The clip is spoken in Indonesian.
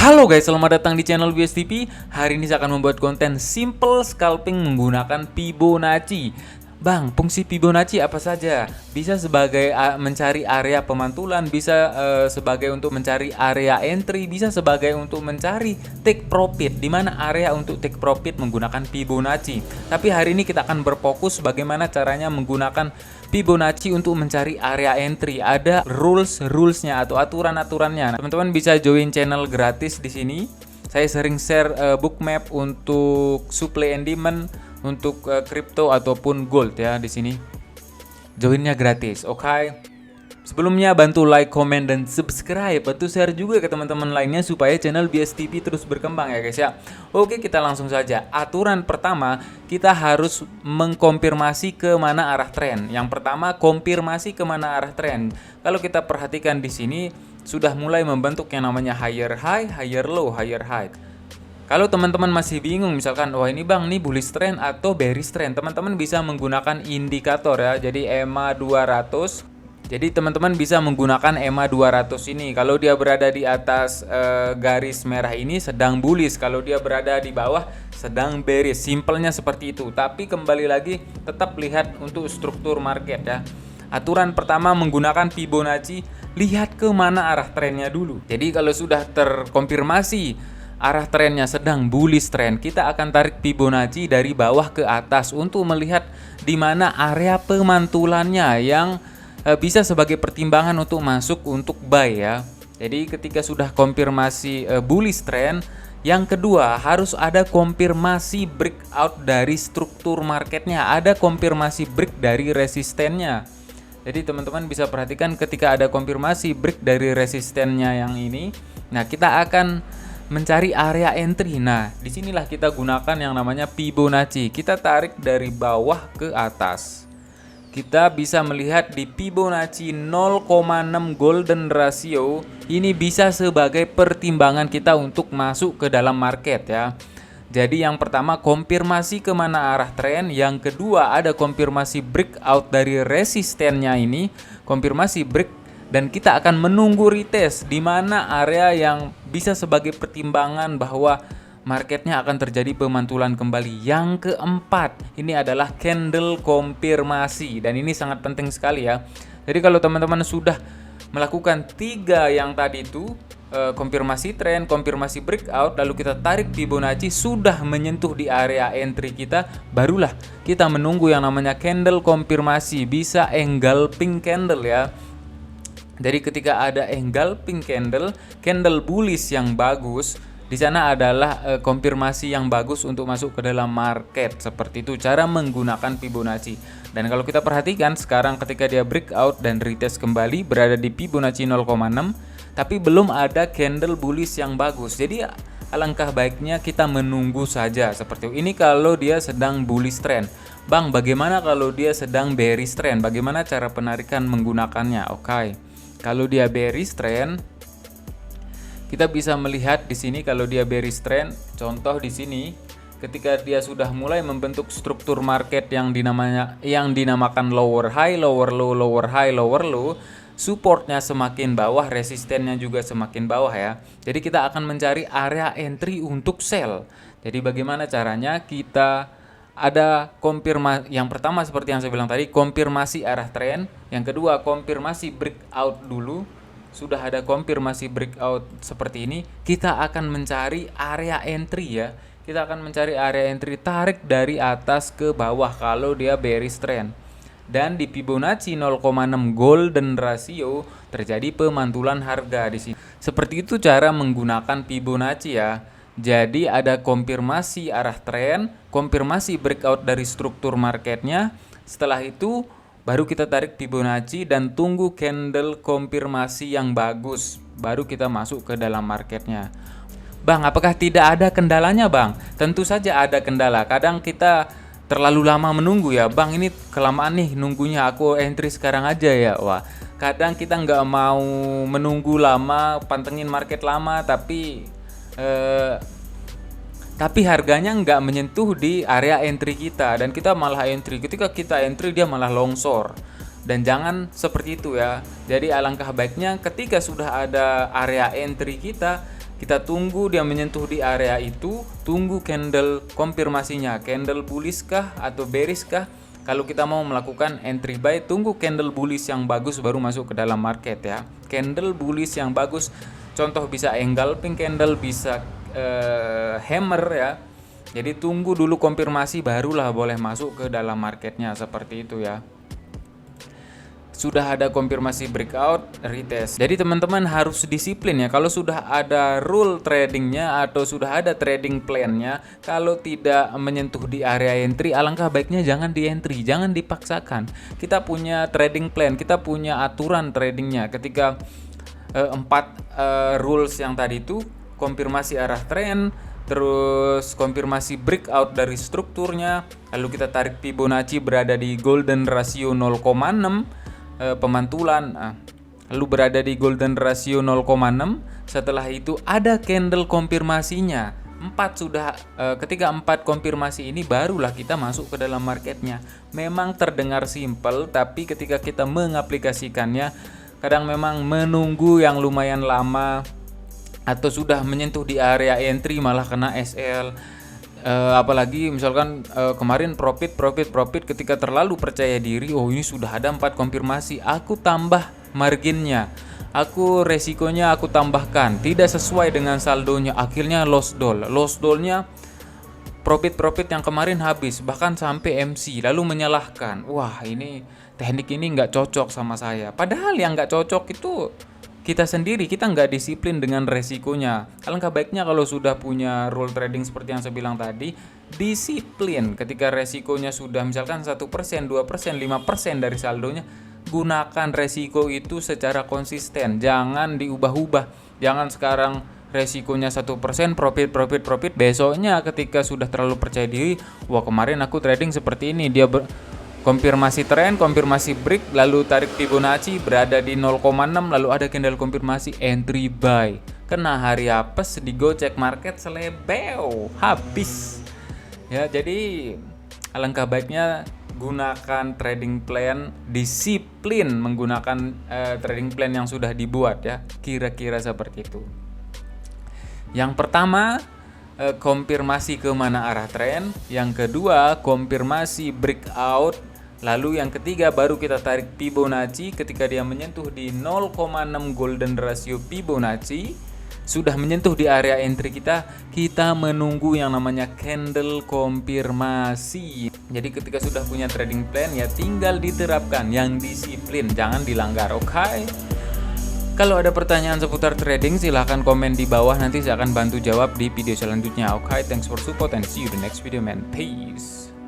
Halo guys, selamat datang di channel BSTP. Hari ini saya akan membuat konten simple scalping menggunakan Fibonacci. Bang, fungsi Fibonacci apa saja? Bisa sebagai mencari area pemantulan, bisa sebagai untuk mencari area entry, bisa sebagai untuk mencari take profit. Di mana area untuk take profit menggunakan Fibonacci. Tapi hari ini kita akan berfokus bagaimana caranya menggunakan Fibonacci untuk mencari area entry. Ada rulesnya atau aturan-aturannya. Teman-teman bisa join channel gratis di sini. Saya sering share bookmap untuk supply and demand, untuk crypto ataupun gold ya di sini. Joinnya gratis, oke? Sebelumnya bantu like, comment, dan subscribe. Bantu share juga ke teman-teman lainnya supaya channel BSTP terus berkembang ya guys ya. Oke, kita langsung saja. Aturan pertama, kita harus mengkonfirmasi ke mana arah tren. Yang pertama, konfirmasi ke mana arah tren. Kalau kita perhatikan di sini sudah mulai membentuk yang namanya higher high, higher low, higher high. Kalau teman-teman masih bingung misalkan, wah ini bang, ini bullish trend atau bearish trend, teman-teman bisa menggunakan indikator ya. Jadi EMA 200. Jadi teman-teman bisa menggunakan EMA 200 ini. Kalau dia berada di atas garis merah ini sedang bullish, kalau dia berada di bawah sedang bearish. Simpelnya seperti itu. Tapi kembali lagi tetap lihat untuk struktur market ya. Aturan pertama menggunakan Fibonacci, lihat ke mana arah trennya dulu. Jadi kalau sudah terkonfirmasi arah trennya sedang bullish trend, kita akan tarik Fibonacci dari bawah ke atas untuk melihat di mana area pemantulannya yang bisa sebagai pertimbangan untuk masuk untuk buy ya. Jadi ketika sudah konfirmasi bullish trend, yang kedua harus ada konfirmasi breakout dari struktur marketnya, ada konfirmasi break dari resistennya. Jadi teman-teman bisa perhatikan ketika ada konfirmasi break dari resistennya yang ini, nah kita akan mencari area entry. Nah, disinilah kita gunakan yang namanya Fibonacci. Kita tarik dari bawah ke atas. Kita bisa melihat di Fibonacci 0,6 golden ratio. Ini bisa sebagai pertimbangan kita untuk masuk ke dalam market ya. Jadi yang pertama konfirmasi kemana arah tren. Yang kedua ada konfirmasi breakout dari resistennya ini. Konfirmasi break. Dan kita akan menunggu retest di mana area yang bisa sebagai pertimbangan bahwa marketnya akan terjadi pemantulan kembali. Yang keempat, ini adalah candle konfirmasi dan ini sangat penting sekali ya. Jadi kalau teman-teman sudah melakukan tiga yang tadi itu, konfirmasi tren, konfirmasi breakout, lalu kita tarik Fibonacci sudah menyentuh di area entry kita, barulah kita menunggu yang namanya candle konfirmasi, bisa engulfing candle ya. Jadi ketika ada engulfing candle, candle bullish yang bagus, di sana adalah konfirmasi yang bagus untuk masuk ke dalam market. Seperti itu cara menggunakan Fibonacci. Dan kalau kita perhatikan sekarang ketika dia breakout dan retest kembali berada di Fibonacci 0,6, tapi belum ada candle bullish yang bagus. Jadi alangkah baiknya kita menunggu saja seperti itu. Ini kalau dia sedang bullish trend. Bang, bagaimana kalau dia sedang bearish trend? Bagaimana cara penarikan menggunakannya? Oke. Kalau dia bearish trend, kita bisa melihat di sini kalau dia bearish trend, contoh di sini ketika dia sudah mulai membentuk struktur market yang dinamakan lower high, lower low, lower high, lower low, supportnya semakin bawah, resistennya juga semakin bawah ya. Jadi kita akan mencari area entry untuk sell. Jadi bagaimana caranya? Kita ada konfirmasi. Yang pertama seperti yang saya bilang tadi, konfirmasi arah tren. Yang kedua konfirmasi breakout dulu. Sudah ada konfirmasi breakout seperti ini, kita akan mencari area entry ya. Kita akan mencari area entry, tarik dari atas ke bawah kalau dia bearish trend. Dan di Fibonacci 0,6 golden ratio terjadi pemantulan harga di sini. Seperti itu cara menggunakan Fibonacci ya. Jadi ada konfirmasi arah tren, konfirmasi breakout dari struktur marketnya. Setelah itu baru kita tarik Fibonacci dan tunggu candle konfirmasi yang bagus. Baru kita masuk ke dalam marketnya. Bang, apakah tidak ada kendalanya bang? Tentu saja ada kendala. Kadang kita terlalu lama menunggu ya. Bang, ini kelamaan nih nunggunya, aku entry sekarang aja ya. Wah, kadang kita nggak mau menunggu lama, pantengin market lama, tapi harganya nggak menyentuh di area entry kita dan kita malah entry. Ketika kita entry dia malah longsor. Dan jangan seperti itu ya. Jadi alangkah baiknya ketika sudah ada area entry kita Kita tunggu dia menyentuh di area itu, tunggu candle konfirmasinya, candle bullish kah atau bearish kah. Kalau kita mau melakukan entry buy, tunggu candle bullish yang bagus baru masuk ke dalam market ya. Candle bullish yang bagus, contoh bisa engulfing candle, bisa hammer ya. Jadi tunggu dulu konfirmasi barulah boleh masuk ke dalam marketnya, seperti itu ya. Sudah ada konfirmasi breakout, retest. Jadi teman-teman harus disiplin ya. Kalau sudah ada rule tradingnya atau sudah ada trading plan-nya, kalau tidak menyentuh di area entry, alangkah baiknya jangan di entry, jangan dipaksakan. Kita punya trading plan, kita punya aturan tradingnya. Ketika 4 rules yang tadi itu, konfirmasi arah trend, terus konfirmasi breakout dari strukturnya, lalu kita tarik Fibonacci berada di golden ratio 0,6, pemantulan, lalu berada di golden ratio 0,6. Setelah itu ada candle konfirmasinya 4 sudah, ketika 4 konfirmasi ini barulah kita masuk ke dalam marketnya. Memang terdengar simple, tapi ketika kita mengaplikasikannya kadang memang menunggu yang lumayan lama, atau sudah menyentuh di area entry malah kena SL. Apalagi misalkan kemarin profit ketika terlalu percaya diri, oh ini sudah ada 4 konfirmasi, aku tambah marginnya, aku resikonya aku tambahkan, tidak sesuai dengan saldonya, akhirnya lost dollnya profit yang kemarin habis, bahkan sampai MC, lalu menyalahkan, wah ini teknik ini nggak cocok sama saya. Padahal yang nggak cocok itu kita sendiri, kita nggak disiplin dengan resikonya. Alangkah baiknya kalau sudah punya rule trading seperti yang saya bilang tadi, disiplin. Ketika resikonya sudah misalkan 1%, 2%, 5% dari saldonya, gunakan resiko itu secara konsisten. Jangan diubah-ubah. Jangan sekarang resikonya 1%, profit, besoknya ketika sudah terlalu percaya diri, wah kemarin aku trading seperti ini, dia konfirmasi trend, konfirmasi break, lalu tarik Fibonacci berada di 0,6, lalu ada candle konfirmasi entry buy. Kena hari apes, digocek market selebeo, habis. Ya, jadi alangkah baiknya gunakan trading plan, disiplin menggunakan trading plan yang sudah dibuat ya. Kira-kira seperti itu. Yang pertama, konfirmasi ke mana arah tren. Yang kedua, konfirmasi breakout. Lalu yang ketiga baru kita tarik Fibonacci. Ketika dia menyentuh di 0,6 golden ratio Fibonacci, sudah menyentuh di area entry kita menunggu yang namanya candle konfirmasi. Jadi ketika sudah punya trading plan ya tinggal diterapkan, yang disiplin, jangan dilanggar, oke? Kalau ada pertanyaan seputar trading silahkan komen di bawah, nanti saya akan bantu jawab di video selanjutnya. Oke, thanks for support and see you the next video man. Peace.